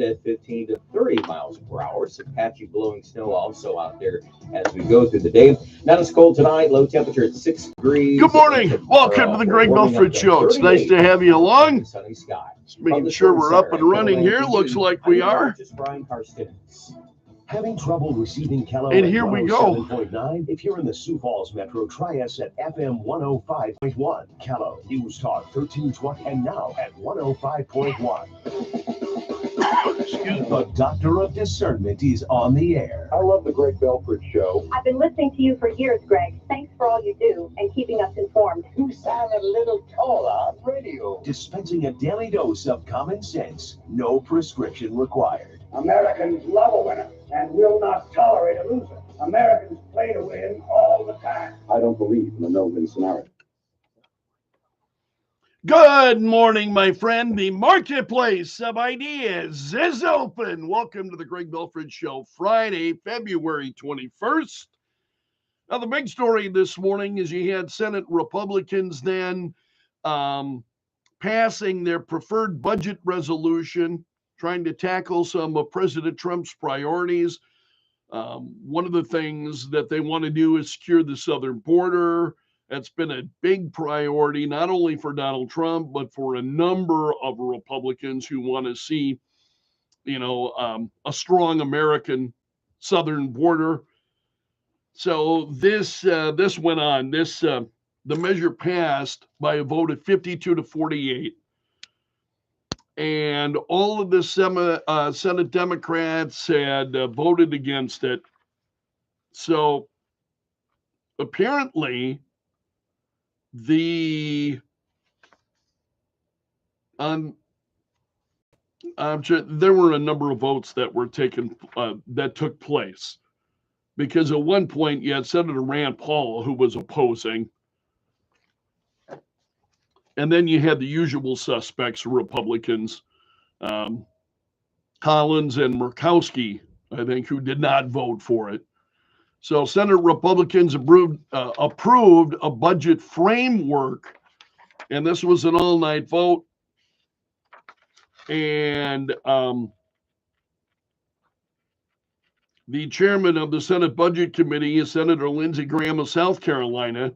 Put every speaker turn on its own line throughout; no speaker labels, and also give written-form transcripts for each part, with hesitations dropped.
wind at 15 to 30 miles per hour. Some patchy blowing snow also out there as we go through the day. Not as cold tonight. Low temperature at 6 degrees.
Good morning. Welcome to the Greg Belfrage Show. It's nice to have you along.
Sunny sky.
Just making sure we're up and running here. Looks like we are.
Having trouble receiving Kello
And
at
here we go.
107.9? If you're in the Sioux Falls Metro, try us at FM 105.1. Kello, News Talk 1320, and now at 105.1. The Doctor of Discernment is on the air.
I love the Greg Belfrage Show.
I've been listening to you for years, Greg. Thanks for all you do and keeping us informed.
You sound a little taller on radio.
Dispensing a daily dose of common sense. No prescription required.
Americans love a winner and will not tolerate a loser. Americans play to win all the time. I don't believe in the no-win scenario.
Good morning, my friend. The marketplace of ideas is open. Welcome to the Greg Belfrage Show, Friday, February 21st. Now, the big story this morning is you had Senate Republicans then passing their preferred budget resolution, trying to tackle some of President Trump's priorities. One of the things that they want to do is secure the southern border. That's been a big priority, not only for Donald Trump, but for a number of Republicans who want to see, a strong American southern border. So this went on. The measure passed by a vote of 52 to 48. And all of the Senate Democrats had voted against it. So apparently, there were a number of votes that were taken that took place, because at one point you had Senator Rand Paul who was opposing, and then you had the usual suspects, Republicans, Collins and Murkowski, I think, who did not vote for it. So Senate Republicans approved a budget framework, and this was an all-night vote. And the chairman of the Senate Budget Committee is Senator Lindsey Graham of South Carolina.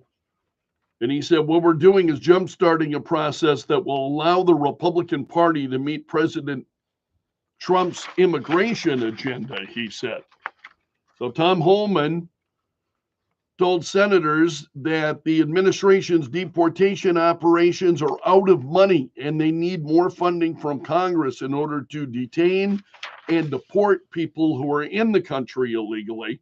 And he said, what we're doing is jump-starting a process that will allow the Republican Party to meet President Trump's immigration agenda, he said. So Tom Homan told senators that the administration's deportation operations are out of money and they need more funding from Congress in order to detain and deport people who are in the country illegally.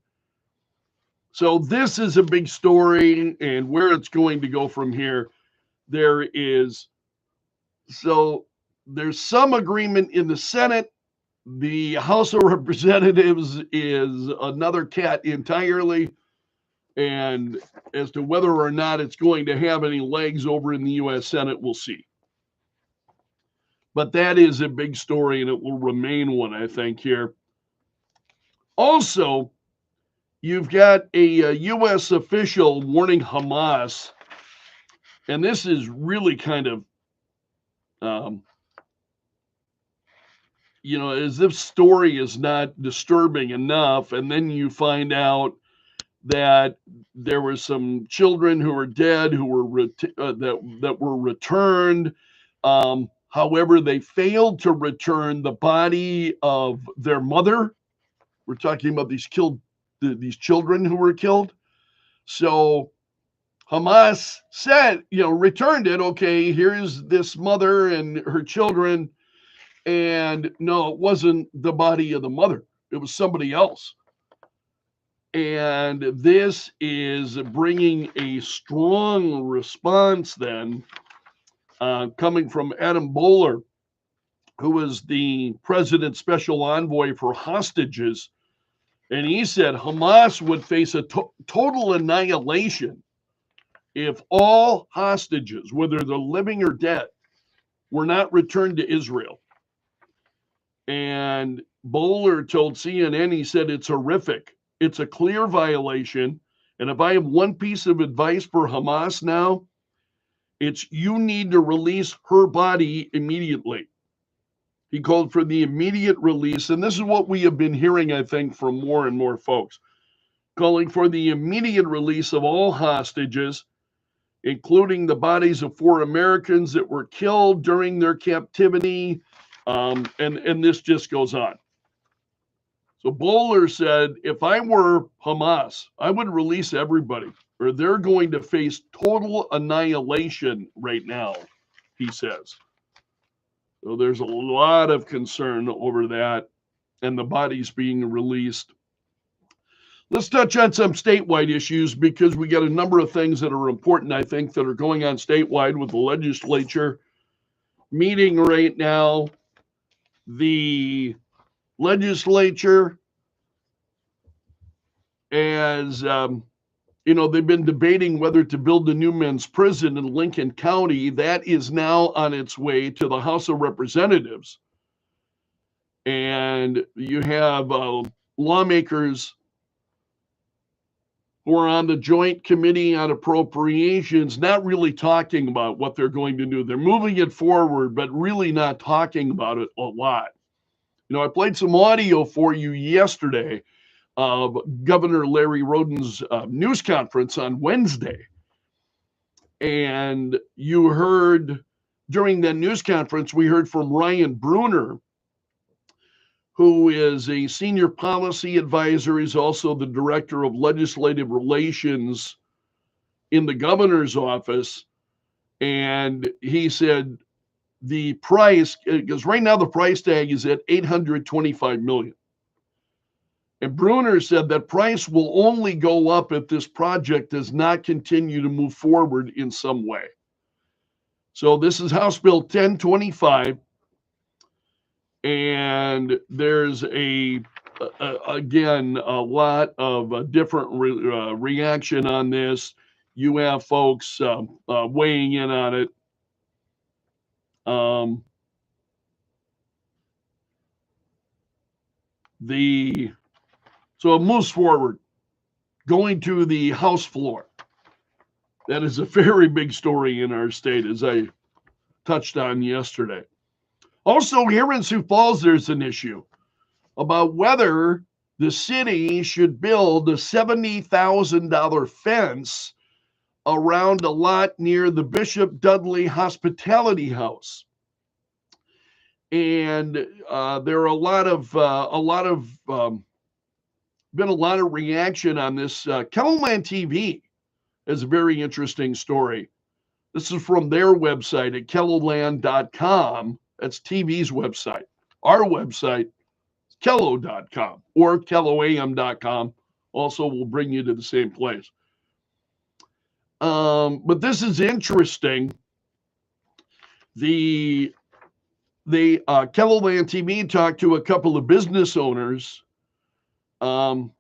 So this is a big story, and where it's going to go from here, there's some agreement in the Senate. The House of Representatives is another cat entirely, and as to whether or not it's going to have any legs over in the U.S. Senate, we'll see. But that is a big story, and it will remain one, I think, here. Also, you've got a U.S. official warning Hamas, and this is really kind of, as if story is not disturbing enough, and then you find out that there were some children who were dead who were that were returned. However, they failed to return the body of their mother. We're talking about these children who were killed. So Hamas said, returned it. Okay, here's this mother and her children. And no, it wasn't the body of the mother. It was somebody else. And this is bringing a strong response then, coming from Adam Bowler, who is the president's special envoy for hostages. And he said Hamas would face a total annihilation if all hostages, whether they're living or dead, were not returned to Israel. And Bowler told CNN, he said, it's horrific. It's a clear violation. And if I have one piece of advice for Hamas now, it's you need to release her body immediately. He called for the immediate release, and this is what we have been hearing, I think, from more and more folks, calling for the immediate release of all hostages, including the bodies of 4 Americans that were killed during their captivity, and this just goes on. So Bowler said, if I were Hamas, I would release everybody, or they're going to face total annihilation right now, he says. So there's a lot of concern over that and the bodies being released. Let's touch on some statewide issues because we got a number of things that are important, I think, that are going on statewide with the legislature meeting right now. The legislature, as they've been debating whether to build a new men's prison in Lincoln County. That is now on its way to the House of Representatives. And you have lawmakers who are on the Joint Committee on Appropriations not really talking about what they're going to do. They're moving it forward, but really not talking about it a lot. I played some audio for you yesterday of Governor Larry Roden's news conference on Wednesday. And you heard during that news conference, we heard from Ryan Bruner, who is a senior policy advisor. He's also the director of legislative relations in the governor's office. And he said the price, because right now the price tag is at $825 million. And Bruner said that price will only go up if this project does not continue to move forward in some way. So this is House Bill 1025. And there's again, a lot of different reaction on this. You have folks weighing in on it. So it moves forward, going to the House floor. That is a very big story in our state, as I touched on yesterday. Also, here in Sioux Falls, there's an issue about whether the city should build a $70,000 fence around a lot near the Bishop Dudley Hospitality House. And there are been a lot of reaction on this. Keloland TV is a very interesting story. This is from their website at keloland.com. That's TV's website. Our website is kello.com or kelloam.com. Also will bring you to the same place. But this is interesting. The Keloland TV talked to a couple of business owners. And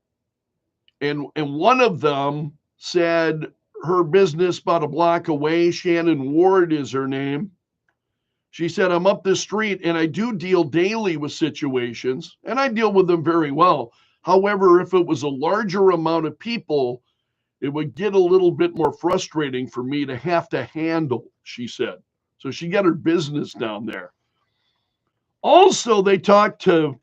one of them said her business about a block away, Shannon Ward is her name. She said, I'm up the street and I do deal daily with situations and I deal with them very well. However, if it was a larger amount of people, it would get a little bit more frustrating for me to have to handle, she said. So she got her business down there. Also, they talked to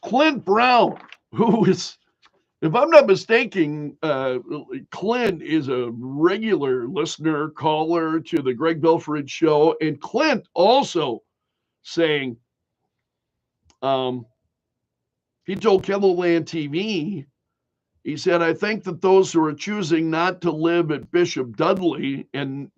Clint Brown, who is, if I'm not mistaken, Clint is a regular listener, caller to the Greg Belfrage show. And Clint also saying, he told Keloland TV, he said, I think that those who are choosing not to live at Bishop Dudley and,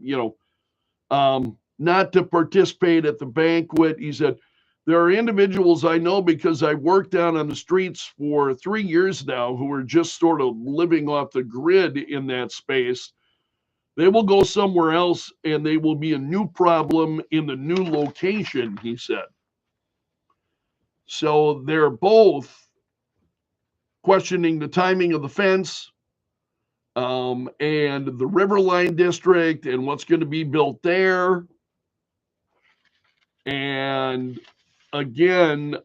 not to participate at the banquet, he said, there are individuals I know because I worked down on the streets for 3 years now who are just sort of living off the grid in that space. They will go somewhere else and they will be a new problem in the new location, he said. So they're both questioning the timing of the fence and the Riverline District and what's going to be built there. And again,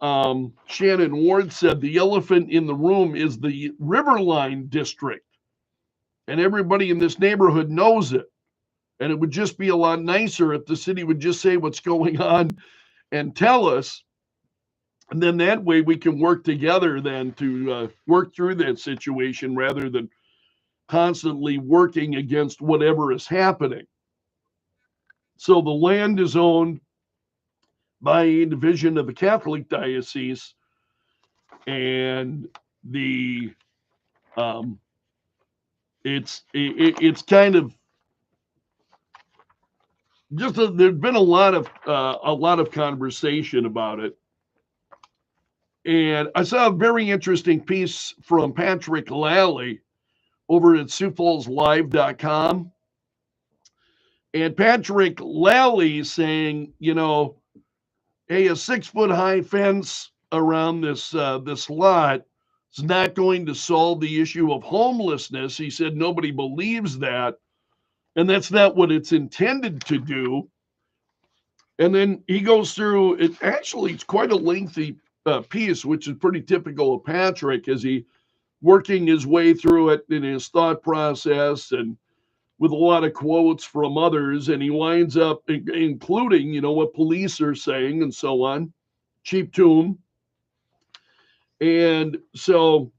Shannon Ward said the elephant in the room is the Riverline District. And everybody in this neighborhood knows it. And it would just be a lot nicer if the city would just say what's going on and tell us. And then that way we can work together then to work through that situation rather than constantly working against whatever is happening. So the land is owned by a division of the Catholic Diocese, and it's kind of just there's been a lot of conversation about it. And I saw a very interesting piece from Patrick Lally over at SiouxFallsLive.com. And Patrick Lally saying, hey, a 6-foot high fence around this lot is not going to solve the issue of homelessness. He said nobody believes that, and that's not what it's intended to do. And then he goes through it. Actually, it's quite a lengthy piece, which is pretty typical of Patrick, as he working his way through it in his thought process and with a lot of quotes from others. And he winds up including, what police are saying and so on. Cheap tomb. And so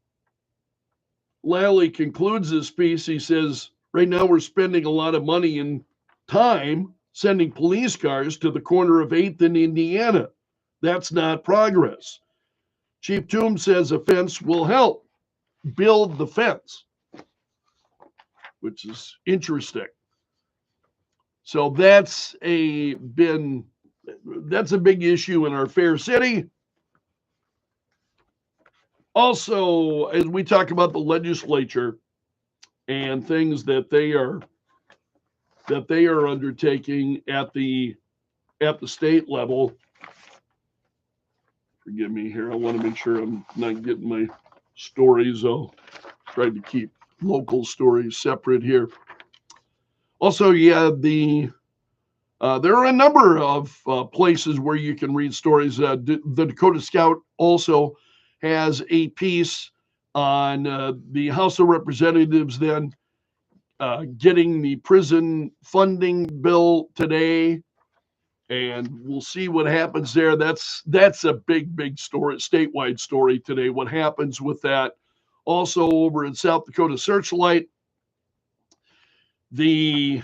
Lally concludes this piece. He says, right now we're spending a lot of money and time sending police cars to the corner of 8th and Indiana. That's not progress. Chief Tomb says a fence will help build the fence, which is interesting. So that's a big issue in our fair city. Also, as we talk about the legislature and things that they are undertaking at the state level. Forgive me here. I want to make sure I'm not getting my stories. I'll try to keep local stories separate here. Also, there are a number of places where you can read stories. The Dakota Scout also has a piece on the House of Representatives then getting the prison funding bill today, and we'll see what happens there. That's a big story, statewide story today, what happens with that. Also over in South Dakota Searchlight, they're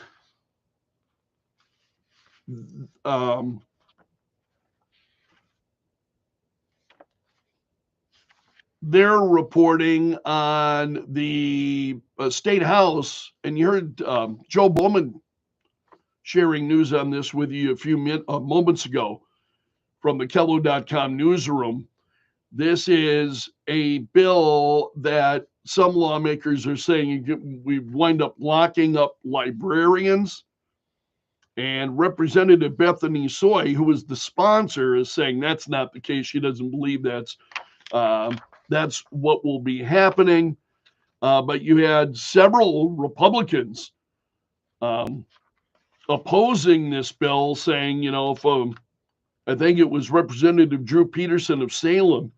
reporting on the state house, and you heard Joe Bowman sharing news on this with you a few moments ago from the Kello.com newsroom. This is a bill that some lawmakers are saying we wind up locking up librarians. And Representative Bethany Soy, who is the sponsor, is saying that's not the case. She doesn't believe that's what will be happening. But you had several Republicans opposing this bill, saying, if I think it was Representative Drew Peterson of Salem,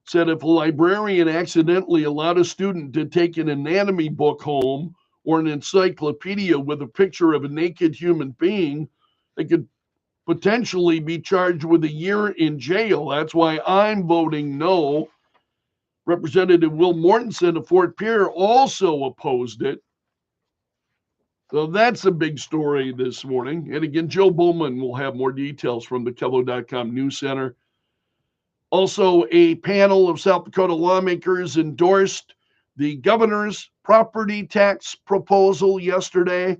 said if a librarian accidentally allowed a student to take an anatomy book home or an encyclopedia with a picture of a naked human being, they could potentially be charged with a year in jail. That's why I'm voting no. Representative Will Mortensen of Fort Pierre also opposed it. So that's a big story this morning. And again, Joe Bowman will have more details from the Kello.com News Center. Also, a panel of South Dakota lawmakers endorsed the governor's property tax proposal yesterday.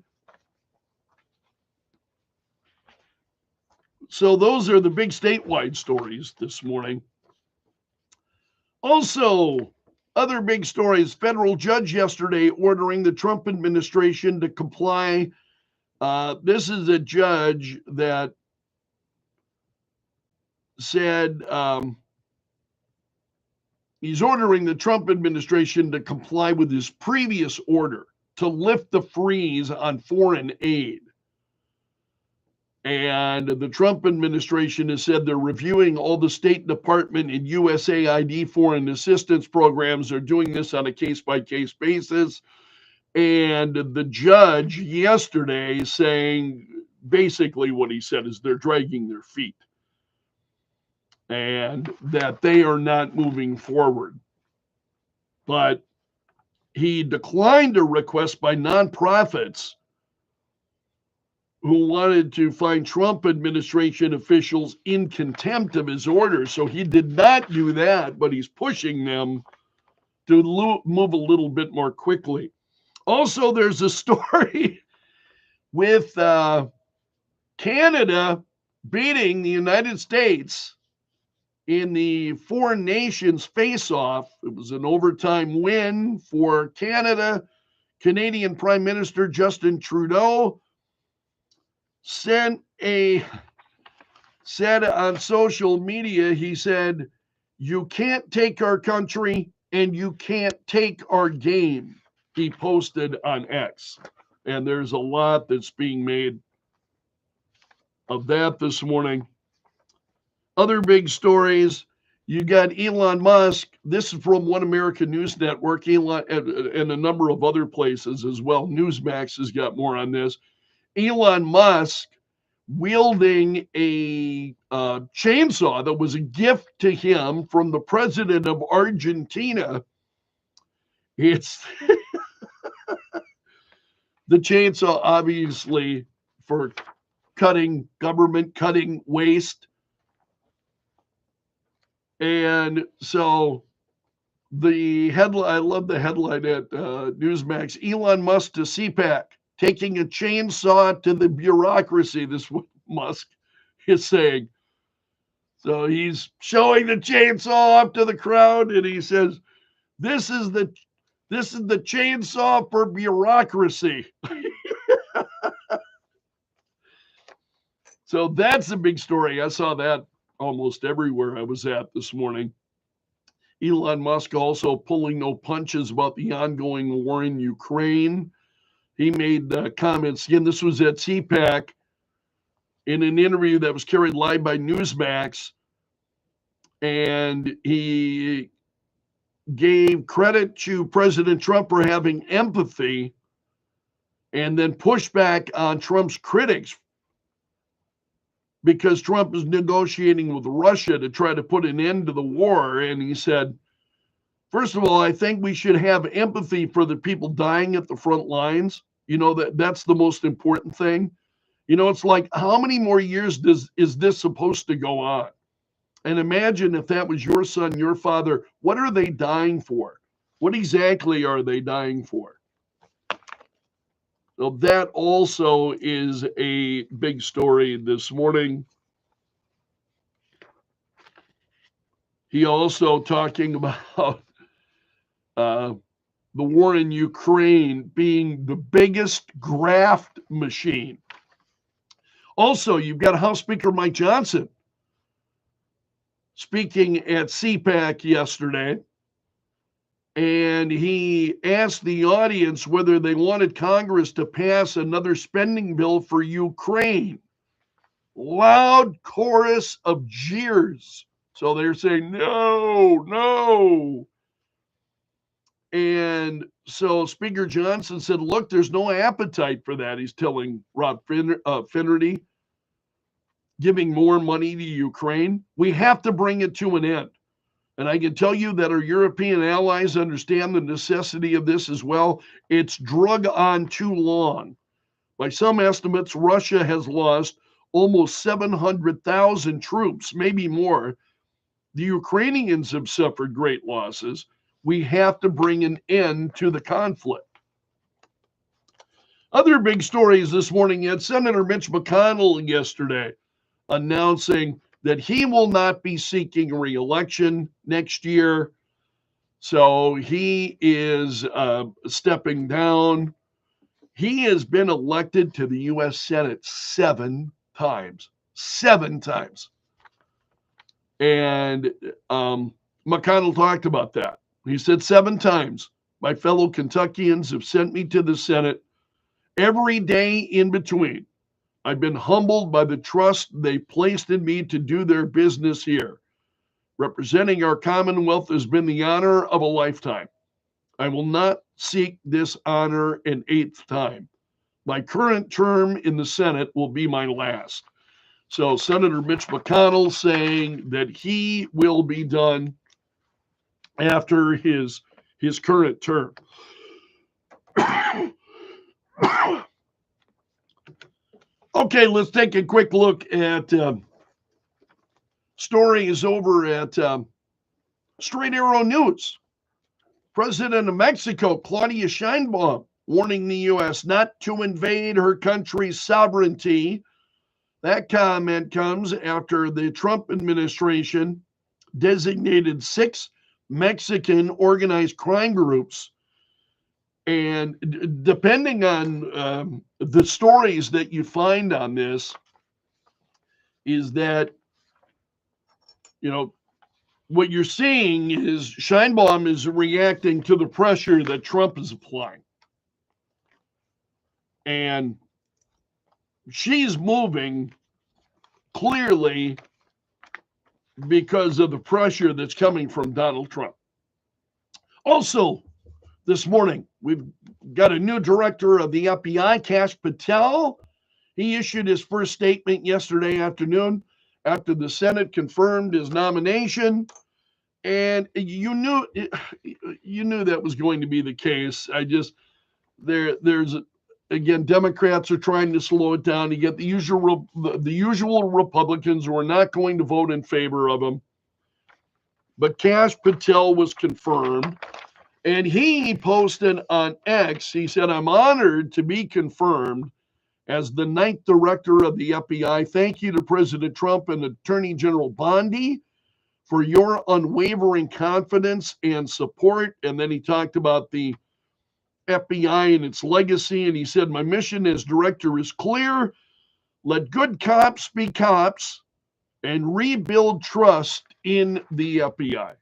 So those are the big statewide stories this morning. Also, other big stories, federal judge yesterday ordering the Trump administration to comply. This is a judge that said he's ordering the Trump administration to comply with his previous order to lift the freeze on foreign aid. And the Trump administration has said they're reviewing all the State Department and USAID foreign assistance programs. They're doing this on a case-by-case basis. And the judge yesterday saying basically what he said is they're dragging their feet. and that they are not moving forward. But he declined a request by nonprofits who wanted to find Trump administration officials in contempt of his orders. So he did not do that, but he's pushing them to move a little bit more quickly. Also, there's a story with Canada beating the United States in the Four Nations face-off. It was an overtime win for Canada. Canadian Prime Minister Justin Trudeau said on social media, he said, "You can't take our country and you can't take our game," he posted on X. And there's a lot that's being made of that this morning. Other big stories, you got Elon Musk. This is from One American News Network, Elon, and a number of other places as well. Newsmax has got more on this. Elon Musk wielding a chainsaw that was a gift to him from the president of Argentina. It's the chainsaw, obviously, for government cutting waste. And so the headline, I love the headline at Newsmax, Elon Musk to CPAC, taking a chainsaw to the bureaucracy, this is what Musk is saying. So he's showing the chainsaw up to the crowd and he says, this is the chainsaw for bureaucracy. So that's a big story. I saw that almost everywhere I was at this morning. Elon Musk also pulling no punches about the ongoing war in Ukraine. He made comments, again, this was at CPAC, in an interview that was carried live by Newsmax, and he gave credit to President Trump for having empathy and then pushed back on Trump's critics because Trump is negotiating with Russia to try to put an end to the war. And he said, first of all, I think we should have empathy for the people dying at the front lines. You know, that's the most important thing. You know, it's like, how many more years is this supposed to go on? And imagine if that was your son, your father, what are they dying for? What exactly are they dying for? So that also is a big story this morning. He also talking about the war in Ukraine being the biggest graft machine. Also, you've got House Speaker Mike Johnson speaking at CPAC yesterday, and he asked the audience whether they wanted Congress to pass another spending bill for Ukraine. Loud chorus of jeers. So they're saying, no, no. And so Speaker Johnson said, look, there's no appetite for that. He's telling Rob Finnerty, giving more money to Ukraine. We have to bring it to an end. And I can tell you that our European allies understand the necessity of this as well. It's drug on too long. By some estimates, Russia has lost almost 700,000 troops, maybe more. The Ukrainians have suffered great losses. We have to bring an end to the conflict. Other big stories this morning, you had Senator Mitch McConnell yesterday announcing that he will not be seeking re-election next year. So he is stepping down. He has been elected to the U.S. Senate 7 times. 7 times. And McConnell talked about that. He said 7 times, my fellow Kentuckians have sent me to the Senate every day in between. I've been humbled by the trust they placed in me to do their business here. Representing our Commonwealth has been the honor of a lifetime. I will not seek this honor an 8th time. My current term in the Senate will be my last. So Senator Mitch McConnell saying that he will be done after his current term. Okay, let's take a quick look at stories over at Straight Arrow News. President of Mexico, Claudia Sheinbaum, warning the U.S. not to invade her country's sovereignty. That comment comes after the Trump administration designated 6 Mexican organized crime groups. And depending on the stories that you find on this, is that, what you're seeing is Sheinbaum is reacting to the pressure that Trump is applying. And she's moving clearly because of the pressure that's coming from Donald Trump. Also, this morning, we've got a new director of the FBI, Kash Patel. He issued his first statement yesterday afternoon after the Senate confirmed his nomination. And you knew that was going to be the case. There's again, Democrats are trying to slow it down. You get the usual Republicans who are not going to vote in favor of him. But Kash Patel was confirmed, and he posted on X. He said, "I'm honored to be confirmed as the 9th director of the FBI. Thank you to President Trump and Attorney General Bondi for your unwavering confidence and support." And then he talked about the FBI and its legacy. And he said, "My mission as director is clear. Let good cops be cops and rebuild trust in the FBI."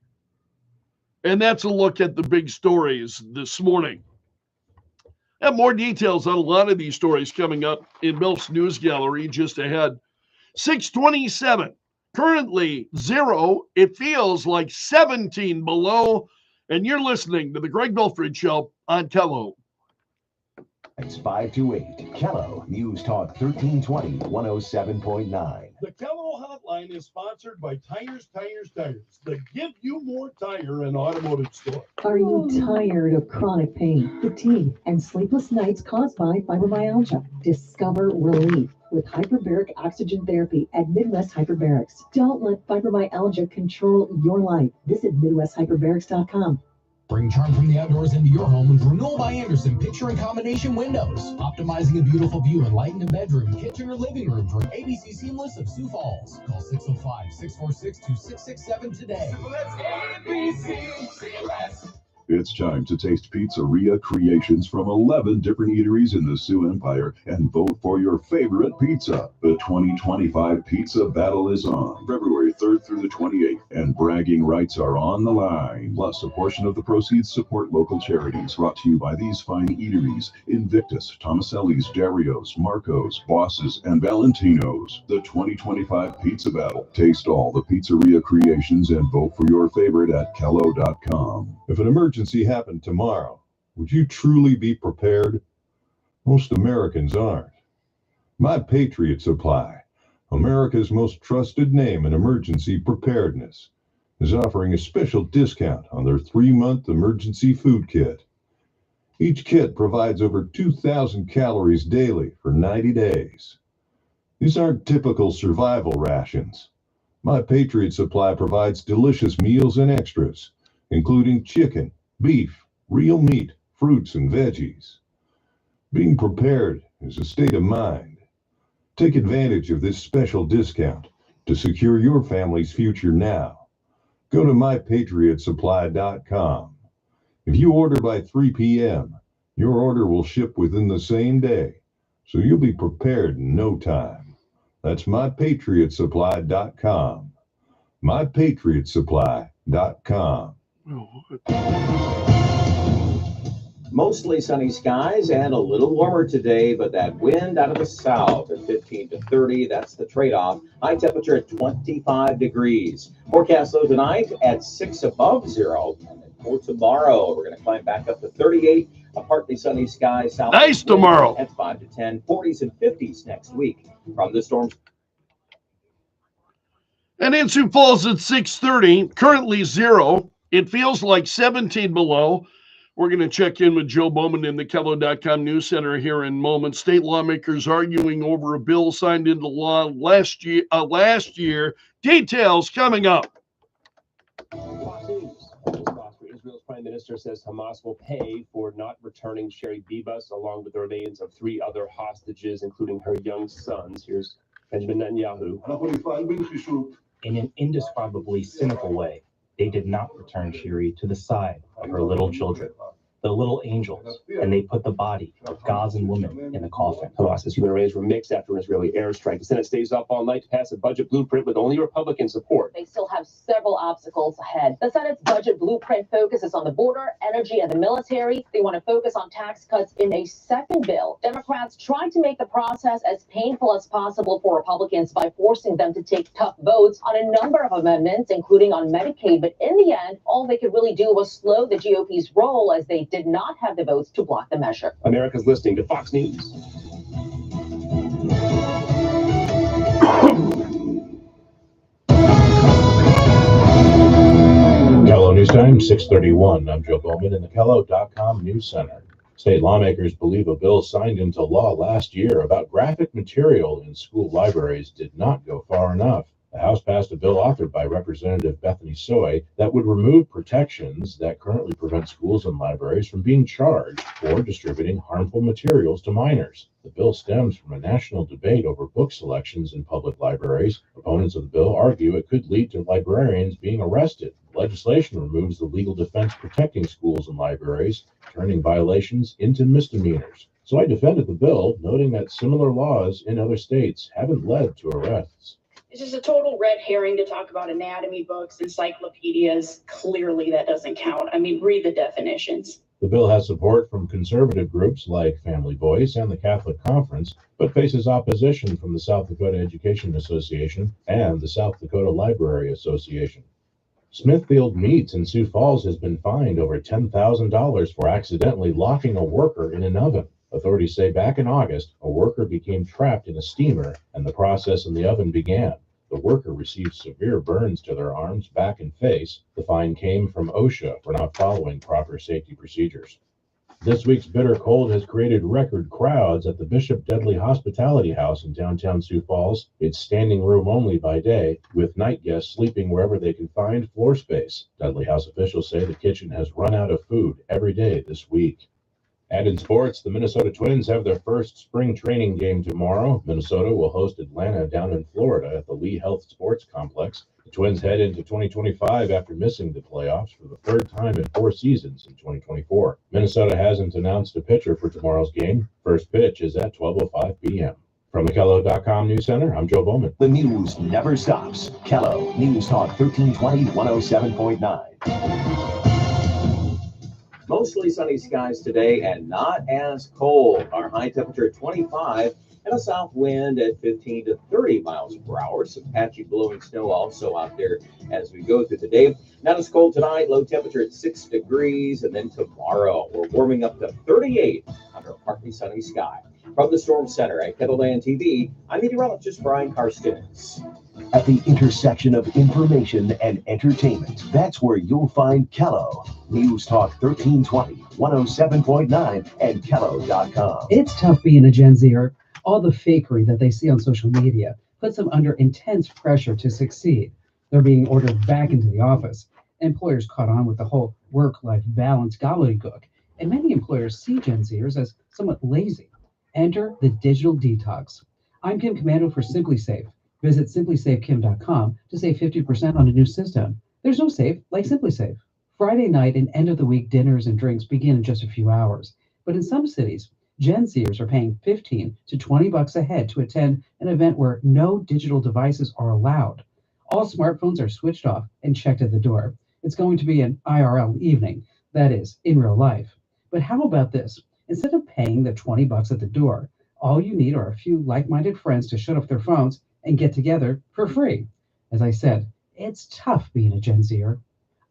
And that's a look at the big stories this morning. I have more details on a lot of these stories coming up in Milf's News Gallery just ahead. 627. Currently 0. It feels like 17 below. And you're listening to the Greg Belfrage Show on Kello.
It's 528. Kello News Talk 1320 107.9.
The Kello Hotline is sponsored by Tires, the Give You More Tire and Automotive Store.
Are you tired of chronic pain, fatigue, and sleepless nights caused by fibromyalgia? Discover relief with hyperbaric oxygen therapy at Midwest Hyperbarics. Don't let fibromyalgia control your life. Visit MidwestHyperbarics.com.
Bring charm from the outdoors into your home with Renewal by Andersen picture and combination windows. Optimizing a beautiful view and light in a bedroom, kitchen, or living room for ABC Seamless of Sioux Falls. Call 605-646-2667 today. ABC Seamless.
It's time to taste pizzeria creations from 11 different eateries in the Sioux Empire and vote for your favorite pizza. The 2025 Pizza Battle is on February 3rd through the 28th, and bragging rights are on the line. Plus, a portion of the proceeds support local charities. Brought to you by these fine eateries: Invictus, Tomaselli's, Dario's, Marco's, Bosses, and Valentino's. The 2025 Pizza Battle. Taste all the pizzeria creations and vote for your favorite at Kello.com.
If an emergency happened tomorrow, would you truly be prepared? Most Americans aren't. My Patriot Supply, America's most trusted name in emergency preparedness, is offering a special discount on their 3-month emergency food kit. Each kit provides over 2,000 calories daily for 90 days. These aren't typical survival rations. My Patriot Supply provides delicious meals and extras, including chicken, beef, real meat, fruits, and veggies. Being prepared is a state of mind. Take advantage of this special discount to secure your family's future now. Go to mypatriotsupply.com. If you order by 3 p.m., your order will ship within the same day, so you'll be prepared in no time. That's mypatriotsupply.com. mypatriotsupply.com.
Mostly sunny skies and a little warmer today, but that wind out of the south at 15 to 30, that's the trade-off. High temperature at 25 degrees. Forecast low tonight at 6 above zero. And then for tomorrow, we're going to climb back up to 38. A partly sunny sky. South
Nice tomorrow.
At 5 to 10. 40s and 50s next week. From the storms.
And in Sioux Falls at 6:30, currently 0. It feels like 17 below. We're going to check in with Joe Bowman in the Kello.com News Center here in moments. State lawmakers arguing over a bill signed into law last year. Details coming up.
Israel's prime minister says Hamas will pay for not returning Sherry Bibas along with the remains of 3 other hostages, including her young sons. Here's Benjamin Netanyahu.
In an indescribably cynical way, they did not return Sherry to the side of her little children, the little angels, and they put the body of Gazan woman in the coffin.
Hamas's human remains were mixed after an Israeli airstrike. The Senate stays up all night to pass a budget blueprint with only Republican support.
They still have several obstacles ahead. The Senate's budget blueprint focuses on the border, energy, and the military. They want to focus on tax cuts in a second bill. Democrats tried to make the process as painful as possible for Republicans by forcing them to take tough votes on a number of amendments, including on Medicaid. But in the end, all they could really do was slow the GOP's roll, as they did not have the votes to block the measure.
America's listening to Fox News.
Kello News Time, 6:31. I'm Joe Bowman in the Kello.com News Center. State lawmakers believe a bill signed into law last year about graphic material in school libraries did not go far enough. The House passed a bill authored by Representative Bethany Soy that would remove protections that currently prevent schools and libraries from being charged for distributing harmful materials to minors. The bill stems from a national debate over book selections in public libraries. Opponents of the bill argue it could lead to librarians being arrested. Legislation removes the legal defense protecting schools and libraries, turning violations into misdemeanors. So I defended the bill, noting that similar laws in other states haven't led to arrests.
It's just a total red herring to talk about anatomy books, encyclopedias. Clearly, that doesn't count. I mean, read the definitions.
The bill has support from conservative groups like Family Voice and the Catholic Conference, but faces opposition from the South Dakota Education Association and the South Dakota Library Association. Smithfield Meats in Sioux Falls has been fined over $10,000 for accidentally locking a worker in an oven. Authorities say back in August, a worker became trapped in a steamer and the process in the oven began. The worker received severe burns to their arms, back, and face. The fine came from OSHA for not following proper safety procedures. This week's bitter cold has created record crowds at the Bishop Dudley Hospitality House in downtown Sioux Falls. It's standing room only by day, with night guests sleeping wherever they can find floor space. Dudley House officials say the kitchen has run out of food every day this week. And in sports, the Minnesota Twins have their first spring training game tomorrow. Minnesota will host Atlanta down in Florida at the Lee Health Sports Complex. The Twins head into 2025 after missing the playoffs for the third time in 4 seasons in 2024. Minnesota hasn't announced a pitcher for tomorrow's game. First pitch is at 12:05 p.m. From the Kello.com News Center, I'm Joe Bowman.
The news never stops. Kello News Talk 1320 107.9.
Mostly sunny skies today and not as cold. Our high temperature 25 and a south wind at 15 to 30 miles per hour. Some patchy blowing snow also out there as we go through the day. Not as cold tonight, low temperature at 6 degrees. And then tomorrow, we're warming up to 38 under a partly sunny sky. From the Storm Center at Kettleland TV, I'm meteorologist Brian Karstens.
At the intersection of information and entertainment, that's where you'll find Kello. News Talk 1320, 107.9, and Kello.com.
It's tough being a Gen Zer. All the fakery that they see on social media puts them under intense pressure to succeed. They're being ordered back into the office. Employers caught on with the whole work-life balance gobbledygook, and many employers see Gen Zers as somewhat lazy. Enter the digital detox. I'm Kim Commando for Simply Safe. Visit simplysafekim.com to save 50% on a new system. There's no safe like Simply Safe. Friday night and end of the week dinners and drinks begin in just a few hours. But in some cities, Gen Zers are paying $15 to $20 a head to attend an event where no digital devices are allowed. All smartphones are switched off and checked at the door. It's going to be an IRL evening, that is, in real life. But how about this? Instead of paying the $20 at the door, all you need are a few like-minded friends to shut off their phones and get together for free. As I said, it's tough being a Gen Zer.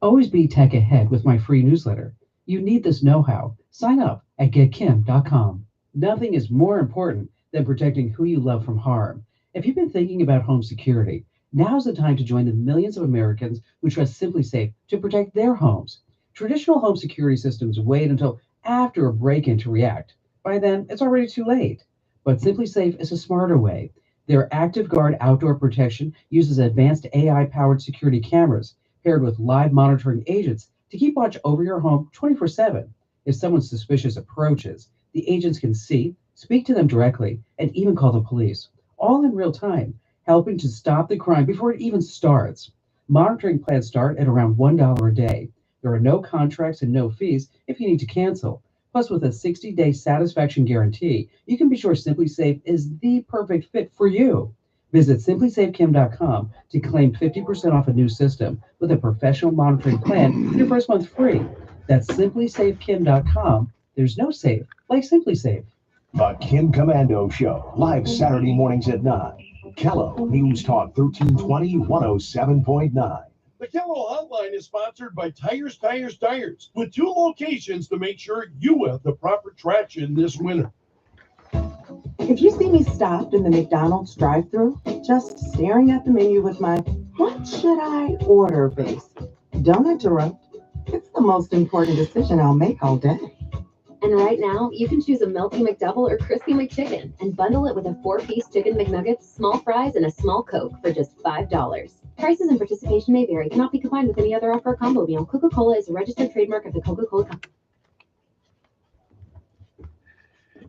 Always be tech ahead with my free newsletter. You need this know-how. Sign up at getkim.com. Nothing is more important than protecting who you love from harm. If you've been thinking about home security, Now's the time to join the millions of Americans who trust Simply Safe to protect their homes. Traditional home security systems wait until after a break-in to react. By then, it's already too late. But Simply Safe is a smarter way. Their Active Guard outdoor protection uses advanced AI-powered security cameras paired with live monitoring agents to keep watch over your home 24/7. If someone suspicious approaches, the agents can see, speak to them directly, and even call the police, all in real time, helping to stop the crime before it even starts. Monitoring plans start at around $1 a day. There are no contracts and no fees if you need to cancel. Plus, with a 60-day satisfaction guarantee, you can be sure Simply Safe is the perfect fit for you. Visit simplysafekim.com to claim 50% off a new system with a professional monitoring plan and your first month free. That's simplysafekim.com. There's no safe like Simply Safe.
The Kim Commando Show, live Saturday mornings at 9. Kello News Talk 1320 107.9.
The Kello Hotline is sponsored by Tires, with 2 locations to make sure you have the proper traction this winter.
If you see me stopped in the McDonald's drive-thru, just staring at the menu with my "what should I order" face, don't interrupt. It's the most important decision I'll make all day.
And right now, you can choose a Melty McDouble or Crispy McChicken and bundle it with a 4-piece chicken McNuggets, small fries, and a small Coke for just $5. Prices and participation may vary. Cannot be combined with any other offer or combo meal. Coca-Cola is a registered trademark of the Coca-Cola Company.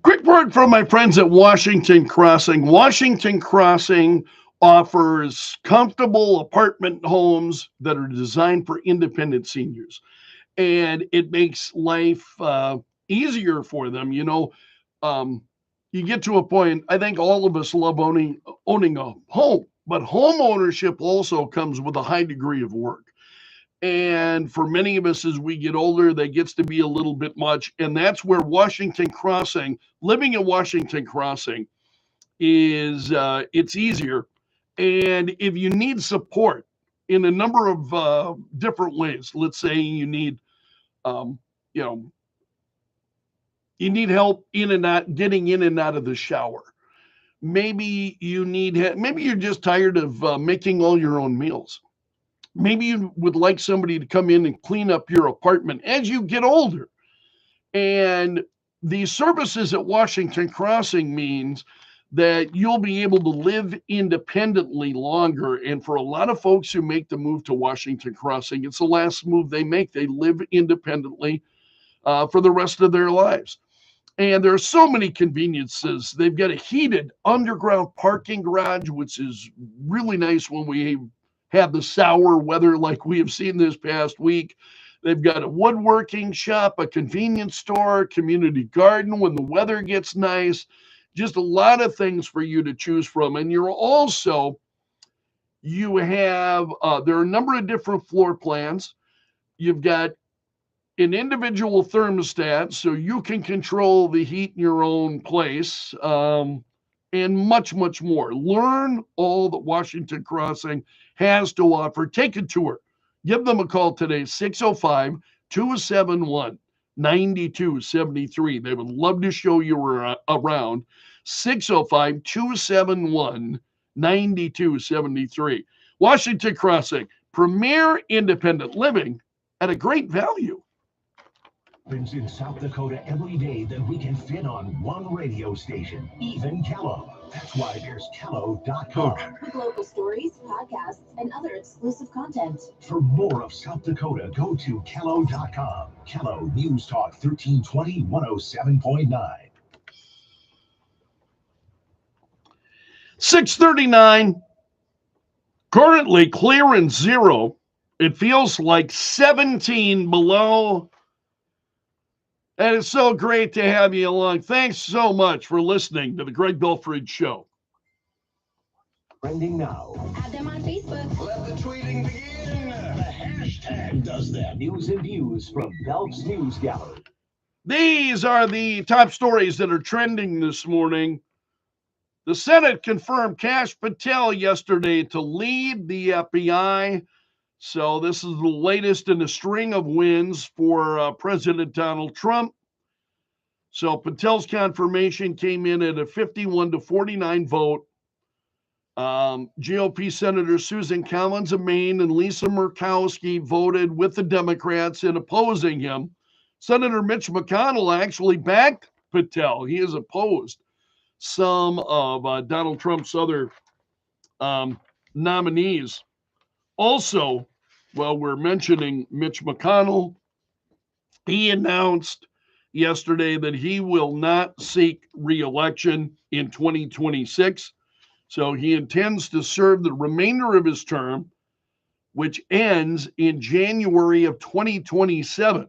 Quick word from my friends at Washington Crossing. Washington Crossing offers comfortable apartment homes that are designed for independent seniors. And it makes life easier for them. You know, you get to a point, I think all of us love owning a home, but home ownership also comes with a high degree of work. And for many of us, as we get older, that gets to be a little bit much. And that's where Washington Crossing, living at Washington Crossing is, it's easier. And if you need support in a number of different ways, let's say you need, you need help getting in and out of the shower. Maybe you're just tired of making all your own meals. Maybe you would like somebody to come in and clean up your apartment as you get older. And these services at Washington Crossing means that you'll be able to live independently longer. And for a lot of folks who make the move to Washington Crossing, it's the last move they make. They live independently for the rest of their lives. And there are so many conveniences. They've got a heated underground parking garage, which is really nice when we have the sour weather like we have seen this past week. They've got a woodworking shop, a convenience store, community garden when the weather gets nice. Just a lot of things for you to choose from. And there are a number of different floor plans. You've got an individual thermostat, so you can control the heat in your own place, and much, much more. Learn all that Washington Crossing has to offer. Take a tour. Give them a call today, 605-271-9273. They would love to show you around. 605-271-9273. Washington Crossing, premier independent living at a great value.
Happens in South Dakota every day that we can fit on one radio station, even Kello. That's why there's Kello.com.
With local stories, podcasts, and other exclusive content.
For more of South Dakota, go to Kello.com. Kello News Talk 1320 107.9.
639, currently clear and zero. It feels like 17 below. And it's so great to have you along. Thanks so much for listening to the Greg Belfrage Show.
Trending now.
Add them on Facebook.
Let the tweeting begin. The hashtag does that. News and views from Belf's News Gallery.
These are the top stories that are trending this morning. The Senate confirmed Kash Patel yesterday to lead the FBI. So this is the latest in a string of wins for President Donald Trump. So Patel's confirmation came in at a 51-49 vote. GOP Senator Susan Collins of Maine and Lisa Murkowski voted with the Democrats in opposing him. Senator Mitch McConnell actually backed Patel. He has opposed some of Donald Trump's other nominees. Also, while we're mentioning Mitch McConnell, he announced yesterday that he will not seek re-election in 2026. So he intends to serve the remainder of his term, which ends in January of 2027.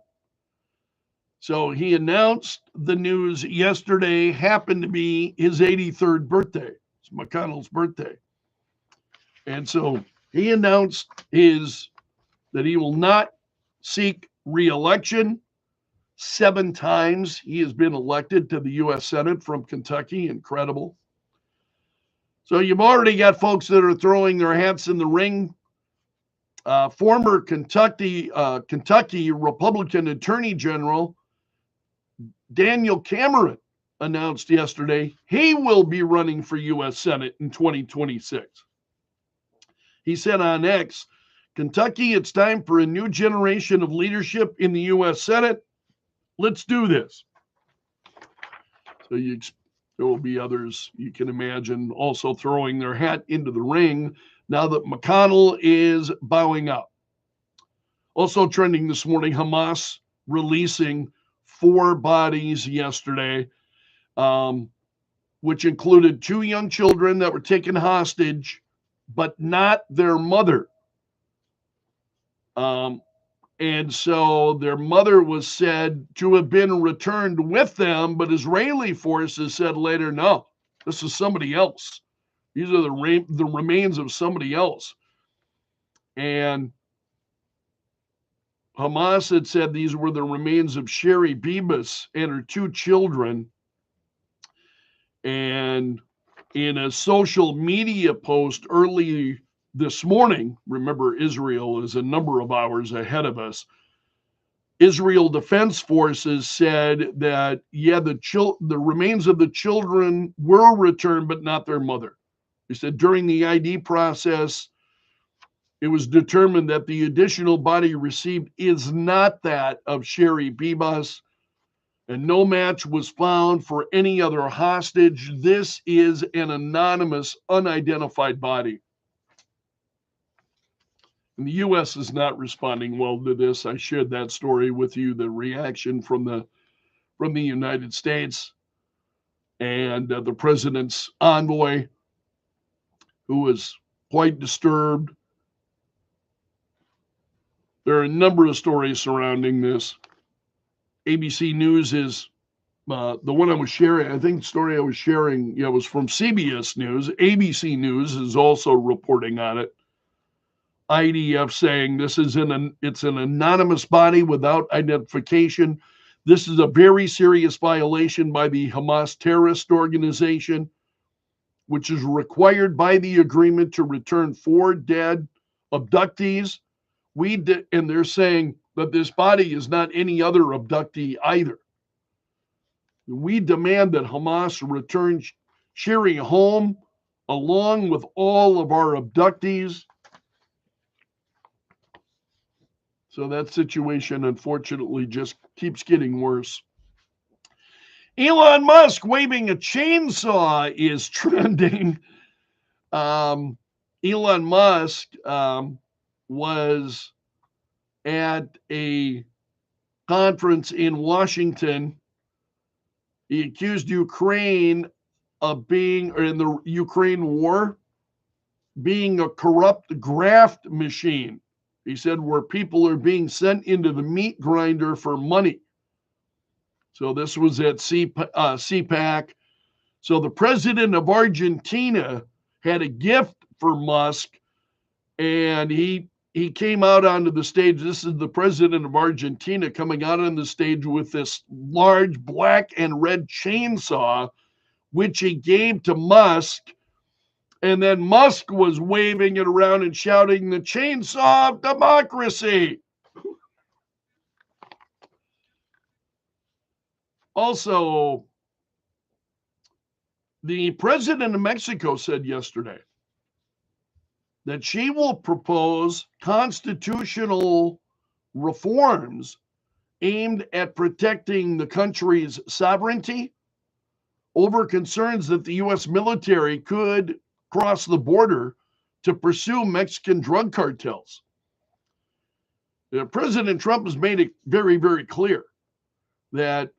So he announced the news yesterday, happened to be his 83rd birthday. It's McConnell's birthday. And so he announced that he will not seek re-election. 7 times he has been elected to the U.S. Senate from Kentucky. Incredible. So you've already got folks that are throwing their hats in the ring. Former Kentucky Republican Attorney General Daniel Cameron announced yesterday he will be running for U.S. Senate in 2026. He said on X, "Kentucky, it's time for a new generation of leadership in the U.S. Senate. Let's do this." So there will be others, you can imagine, also throwing their hat into the ring now that McConnell is bowing out. Also trending this morning, Hamas releasing 4 bodies yesterday, which included 2 young children that were taken hostage, but not their mother. And so their mother was said to have been returned with them, but Israeli forces said later, no, this is somebody else. These are the remains of somebody else. And Hamas had said these were the remains of Sherry Bibas and her 2 children. And in a social media post early this morning, remember Israel is a number of hours ahead of us, Israel Defense Forces said that, yeah, the remains of the children were returned, but not their mother. They said during the ID process, it was determined that the additional body received is not that of Sherry Bibas, and no match was found for any other hostage. This is an anonymous, unidentified body. And the U.S. is not responding well to this. I shared that story with you, the reaction from the United States and the president's envoy, who was quite disturbed. There are a number of stories surrounding this. ABC News is the one I was sharing. I think the story I was sharing was from CBS News. ABC News is also reporting on it. IDF saying it's an anonymous body without identification. This is a very serious violation by the Hamas terrorist organization, which is required by the agreement to return 4 dead abductees. And they're saying that this body is not any other abductee either. We demand that Hamas return Sherry home along with all of our abductees. So that situation, unfortunately, just keeps getting worse. Elon Musk waving a chainsaw is trending. Elon Musk was at a conference in Washington. He accused Ukraine of being, or in the Ukraine war, being a corrupt graft machine. He said where people are being sent into the meat grinder for money. So this was at CPAC. So the president of Argentina had a gift for Musk, and he came out onto the stage. This is the president of Argentina coming out on the stage with this large black and red chainsaw, which he gave to Musk. And then Musk was waving it around and shouting, "The chainsaw of democracy." Also, the president of Mexico said yesterday that she will propose constitutional reforms aimed at protecting the country's sovereignty over concerns that the U.S. military could cross the border to pursue Mexican drug cartels. President Trump has made it very, very clear that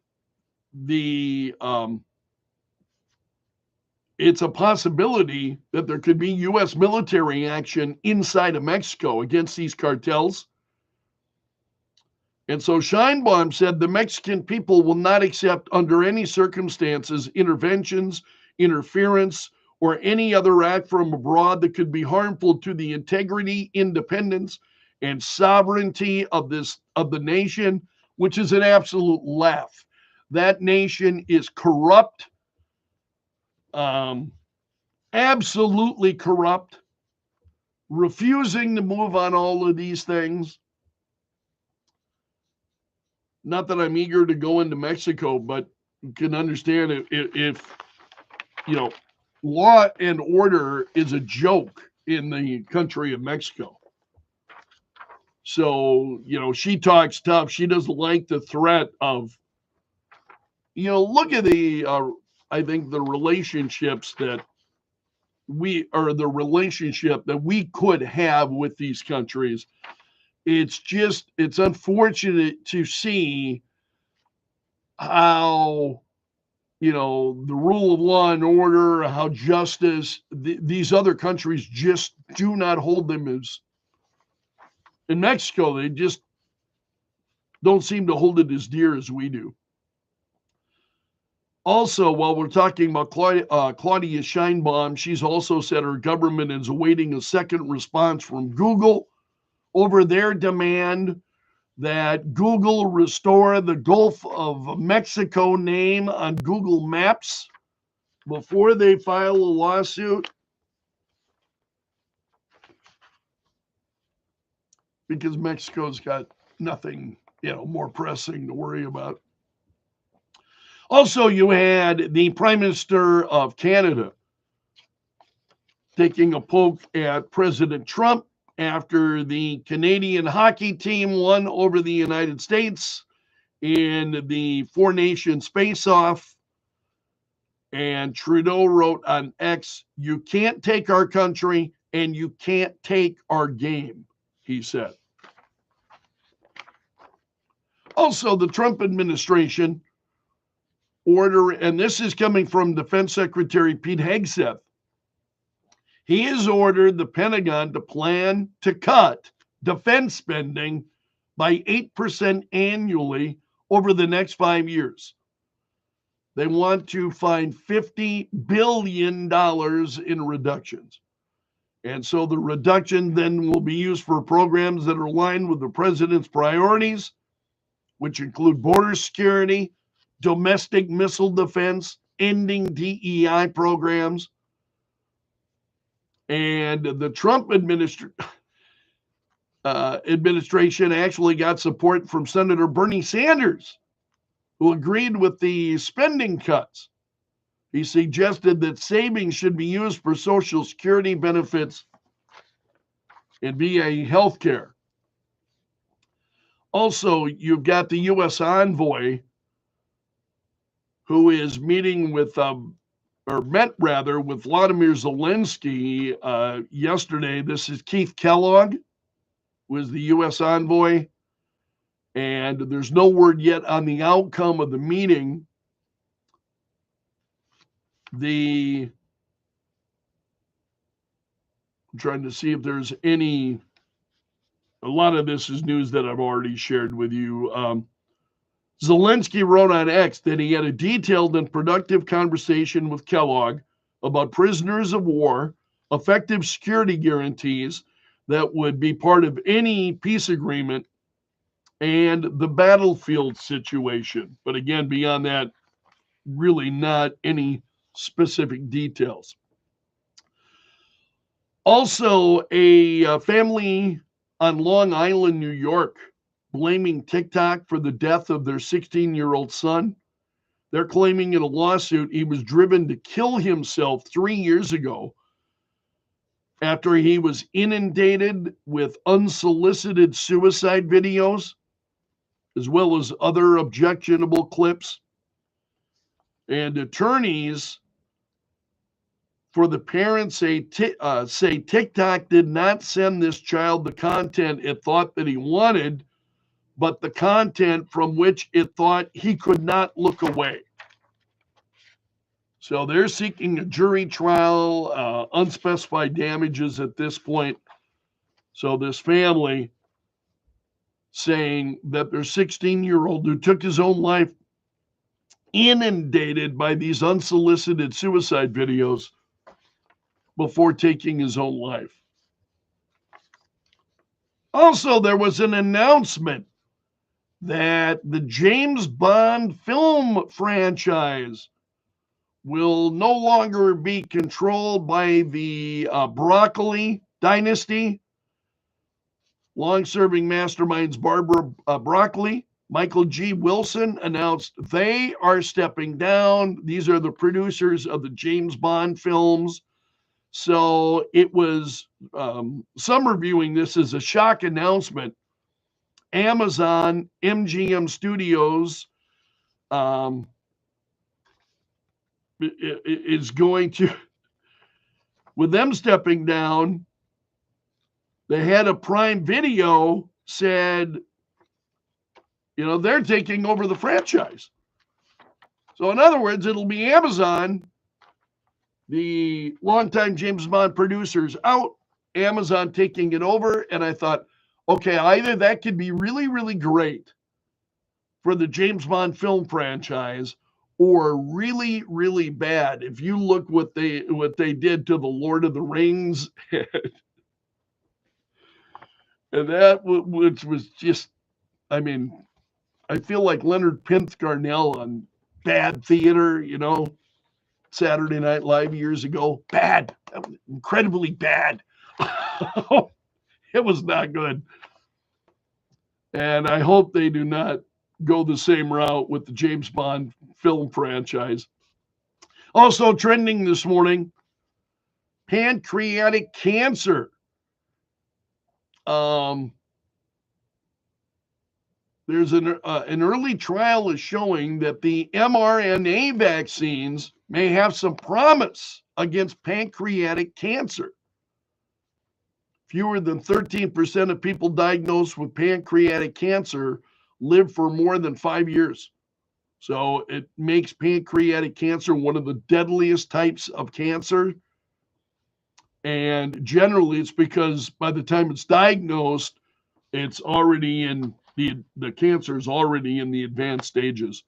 it's a possibility that there could be U.S. military action inside of Mexico against these cartels. And so Sheinbaum said the Mexican people will not accept under any circumstances interventions, interference, or any other act from abroad that could be harmful to the integrity, independence, and sovereignty of the nation, which is an absolute laugh. That nation is corrupt, absolutely corrupt, refusing to move on all of these things. Not that I'm eager to go into Mexico, but you can understand if law and order is a joke in the country of Mexico. So, she talks tough. She doesn't like the threat of, look at I think the relationships that the relationship that we could have with these countries. It's unfortunate to see how, the rule of law and order, how justice, these other countries just do not hold them as, in Mexico, they just don't seem to hold it as dear as we do. Also, while we're talking about Claudia Sheinbaum, she's also said her government is awaiting a second response from Google over their demand that Google restore the Gulf of Mexico name on Google Maps before they file a lawsuit. Because Mexico's got nothing, more pressing to worry about. Also, you had the Prime Minister of Canada taking a poke at President Trump after the Canadian hockey team won over the United States in the Four Nations Face-Off. And Trudeau wrote on X, "You can't take our country and you can't take our game," he said. Also, the Trump administration and this is coming from Defense Secretary Pete Hegseth, he has ordered the Pentagon to plan to cut defense spending by 8% annually over the next 5 years. They want to find $50 billion in reductions. And so the reduction then will be used for programs that are aligned with the president's priorities, which include border security, domestic missile defense, ending DEI programs. And the Trump administration actually got support from Senator Bernie Sanders, who agreed with the spending cuts. He suggested that savings should be used for Social Security benefits and VA health care. Also, you've got the U.S. envoy who is meeting with, met with Vladimir Zelensky yesterday. This is Keith Kellogg, who is the U.S. envoy. And there's no word yet on the outcome of the meeting. I'm trying to see if there's a lot of this is news that I've already shared with you. Zelensky wrote on X that he had a detailed and productive conversation with Kellogg about prisoners of war, effective security guarantees that would be part of any peace agreement, and the battlefield situation. But again, beyond that, really not any specific details. Also, a family on Long Island, New York, blaming TikTok for the death of their 16-year-old son. They're claiming in a lawsuit he was driven to kill himself 3 years ago after he was inundated with unsolicited suicide videos, as well as other objectionable clips. And attorneys for the parents say TikTok did not send this child the content it thought that he wanted, but the content from which it thought he could not look away. So they're seeking a jury trial, unspecified damages at this point. So this family saying that their 16-year-old who took his own life, inundated by these unsolicited suicide videos before taking his own life. Also, there was an announcement that the James Bond film franchise will no longer be controlled by the Broccoli dynasty. Long-serving masterminds Barbara Broccoli, Michael G. Wilson announced they are stepping down. These are the producers of the James Bond films. So it was, some are viewing this as a shock announcement. Amazon, MGM Studios is going to, with them stepping down, the head of Prime Video said, they're taking over the franchise. So in other words, it'll be Amazon, the longtime James Bond producers out, Amazon taking it over. And I thought, okay, either that could be really, really great for the James Bond film franchise, or really, really bad. If you look what they did to the Lord of the Rings, and that which was just, I feel like Leonard Garnell on Bad Theater, Saturday Night Live years ago. Bad, incredibly bad. It was not good. And I hope they do not go the same route with the James Bond film franchise. Also trending this morning, pancreatic cancer. There's an early trial is showing that the mRNA vaccines may have some promise against pancreatic cancer. Fewer than 13% of people diagnosed with pancreatic cancer live for more than 5 years. So it makes pancreatic cancer one of the deadliest types of cancer. And generally it's because by the time it's diagnosed, it's already in the cancer is already in the advanced stages.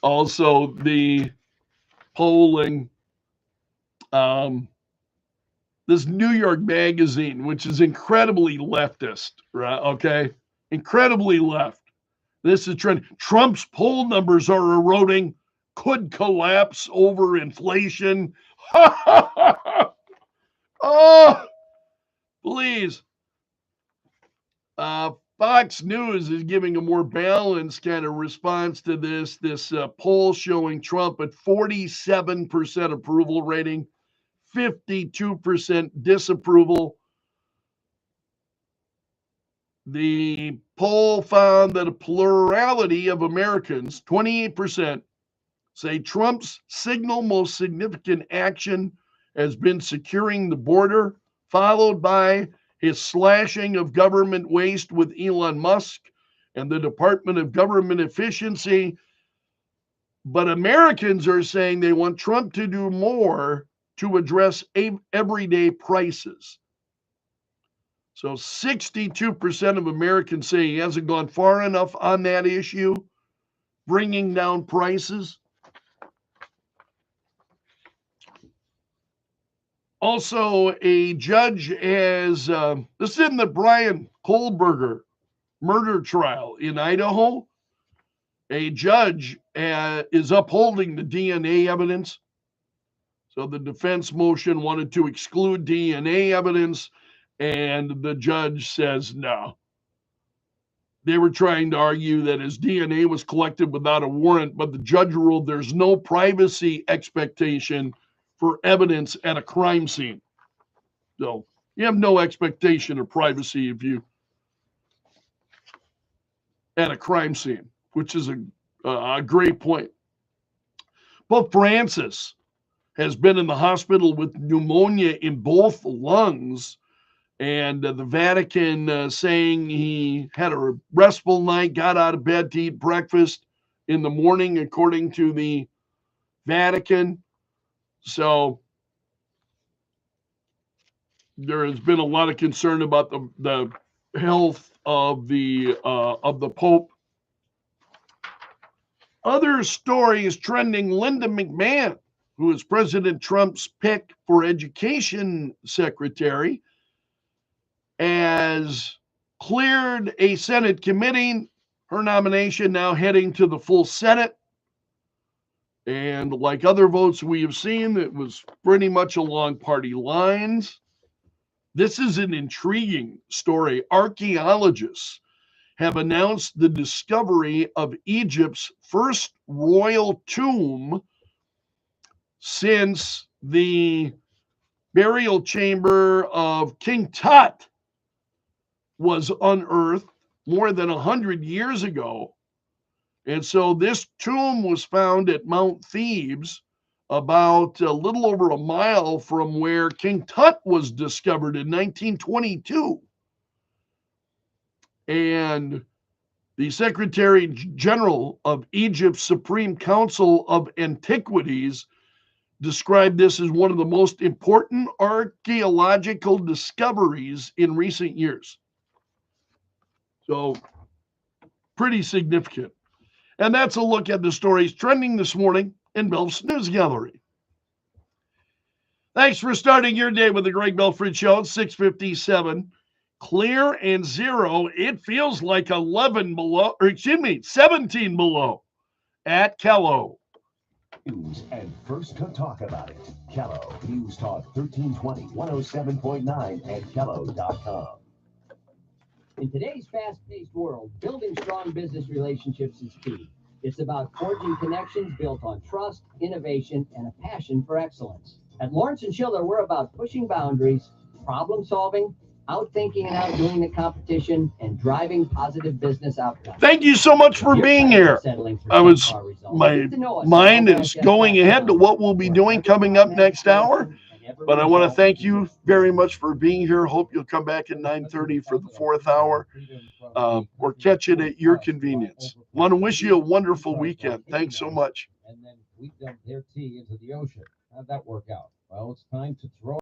Also, the polling, this New York Magazine, which is incredibly leftist, right? Okay, incredibly left. This is trend. Trump's poll numbers are eroding, could collapse over inflation. Oh, please. Fox News is giving a more balanced kind of response to this poll showing Trump at 47% approval rating, 52% disapproval. The poll found that a plurality of Americans, 28%, say Trump's single most significant action has been securing the border, followed by his slashing of government waste with Elon Musk and the Department of Government Efficiency. But Americans are saying they want Trump to do more to address everyday prices. So 62% of Americans say he hasn't gone far enough on that issue, bringing down prices. Also, a judge has, this is in the Brian Kohlberger murder trial in Idaho. A judge is upholding the DNA evidence. So the defense motion wanted to exclude DNA evidence, and the judge says no. They were trying to argue that his DNA was collected without a warrant, but the judge ruled there's no privacy expectation for evidence at a crime scene. So you have no expectation of privacy if you at a crime scene, which is a great point. Pope Francis has been in the hospital with pneumonia in both lungs, and the Vatican saying he had a restful night, got out of bed to eat breakfast in the morning, according to the Vatican. So there has been a lot of concern about the health of the Pope. Other stories trending: Linda McMahon, who is President Trump's pick for education secretary, has cleared a Senate committee. Her nomination now heading to the full Senate. And like other votes we have seen, it was pretty much along party lines. This is an intriguing story. Archaeologists have announced the discovery of Egypt's first royal tomb since the burial chamber of King Tut was unearthed more than 100 years ago. And so this tomb was found at Mount Thebes, about a little over a mile from where King Tut was discovered in 1922. And the Secretary General of Egypt's Supreme Council of Antiquities described this as one of the most important archaeological discoveries in recent years. So, pretty significant. And that's a look at the stories trending this morning in Belf's News Gallery. Thanks for starting your day with the Greg Belfrage Show at 6:57. Clear and zero. It feels like 11 below, or excuse me, 17 below at Kello.
News and first to talk about it. Kello News Talk 1320, 107.9 and Kello.com.
In today's fast-paced world, building strong business relationships is key. It's about forging connections built on trust, innovation, and a passion for excellence. At Lawrence & Schiller, we're about pushing boundaries, problem-solving, outthinking and outdoing the competition, and driving positive business outcomes.
Thank you so much for being here. My mind is going ahead to what we'll be doing coming up next hour. But I want to thank you very much for being here. Hope you'll come back at 9:30 for the fourth hour, or catch it at your convenience. Want to wish you a wonderful weekend. Thanks so much.
And then we dump their tea into the ocean. How'd that work out? Well, it's time to throw